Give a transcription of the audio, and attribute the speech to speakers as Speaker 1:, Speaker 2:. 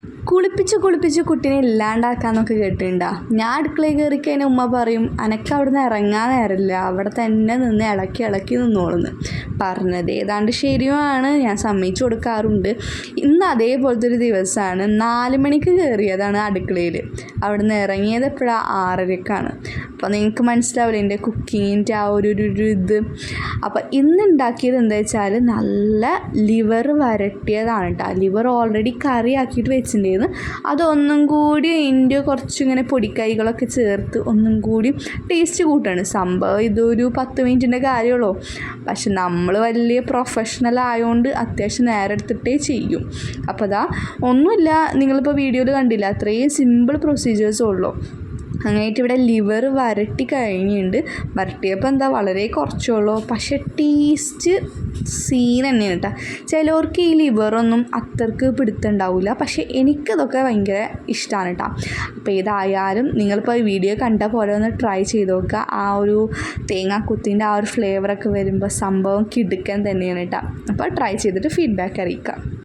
Speaker 1: കുളിപ്പിച്ച് കുട്ടീനെ ഇല്ലാണ്ടാക്കാന്നൊക്കെ കേട്ടിട്ടുണ്ടാ. ഞാൻ അടുക്കളയിൽ കയറി കഴിഞ്ഞാൽ ഉമ്മ പറയും അനക്ക് അവിടെ നിന്ന് ഇറങ്ങാൻ നേരമില്ല, അവിടെ തന്നെ നിന്ന് ഇളക്കി നിന്നോളുന്ന് പറഞ്ഞത് ഏതാണ്ട് ശരിയുമാണ്. ഞാൻ സമ്മതിച്ചു കൊടുക്കാറുണ്ട്. ഇന്ന് അതേപോലത്തെ ഒരു ദിവസമാണ്. 4 മണിക്ക് കയറിയതാണ് അടുക്കളയിൽ. അവിടെ നിന്ന് ഇറങ്ങിയത് എപ്പോഴാണ്? 6:30ക്കാണ്. അപ്പോൾ നിങ്ങൾക്ക് മനസ്സിലാവില്ല എൻ്റെ കുക്കിങ്ങിൻ്റെ ആ ഒരു ഇത്. അപ്പോൾ ഇന്ന് ഉണ്ടാക്കിയത് എന്താ വെച്ചാൽ നല്ല ലിവർ വരട്ടിയതാണ് കേട്ടോ. ലിവർ ഓൾറെഡി കറി ആക്കിയിട്ട് വെച്ചിട്ടുണ്ടായിരുന്നു. അതൊന്നും കൂടി അതിൻ്റെ കുറച്ചിങ്ങനെ പൊടിക്കൈകളൊക്കെ ചേർത്ത് ഒന്നും കൂടി ടേസ്റ്റ് കൂട്ടാണ്. സംഭവം ഇതൊരു 10 മിനിറ്റിൻ്റെ കാര്യമുള്ളൂ. പക്ഷെ നമ്മൾ വലിയ പ്രൊഫഷണൽ ആയതുകൊണ്ട് അത്യാവശ്യം നേരെ എടുത്തിട്ടേ ചെയ്യും. അപ്പോൾ അതാ ഒന്നുമില്ല, നിങ്ങളിപ്പോൾ വീഡിയോയിൽ കണ്ടില്ല, അത്രയും സിമ്പിൾ പ്രൊസീജിയേഴ്സേ ഉള്ളൂ. അങ്ങനെയായിട്ട് ഇവിടെ ലിവർ വരട്ടി കഴിഞ്ഞിട്ടുണ്ട്. വരട്ടിയപ്പോൾ എന്താ വളരെ കുറച്ചുള്ളൂ, പക്ഷെ ടേസ്റ്റ് സീൻ തന്നെയാണ് കേട്ടോ. ചിലവർക്ക് ഈ ലിവറൊന്നും അത്രക്ക് പിടുത്തുണ്ടാവില്ല, പക്ഷെ എനിക്കതൊക്കെ ഭയങ്കര ഇഷ്ടമാണ് കേട്ടോ. അപ്പോൾ ഏതായാലും നിങ്ങളിപ്പോൾ ഈ വീഡിയോ കണ്ട പോലെ ഒന്ന് ട്രൈ ചെയ്ത് നോക്കുക. ആ ഒരു തേങ്ങാക്കുത്തിൻ്റെ ആ ഒരു ഫ്ലേവറൊക്കെ വരുമ്പോൾ സംഭവം കിടുക്കൻ തന്നെയാണ് കേട്ടോ. അപ്പോൾ ട്രൈ ചെയ്തിട്ട് ഫീഡ്ബാക്ക് അറിയിക്കുക.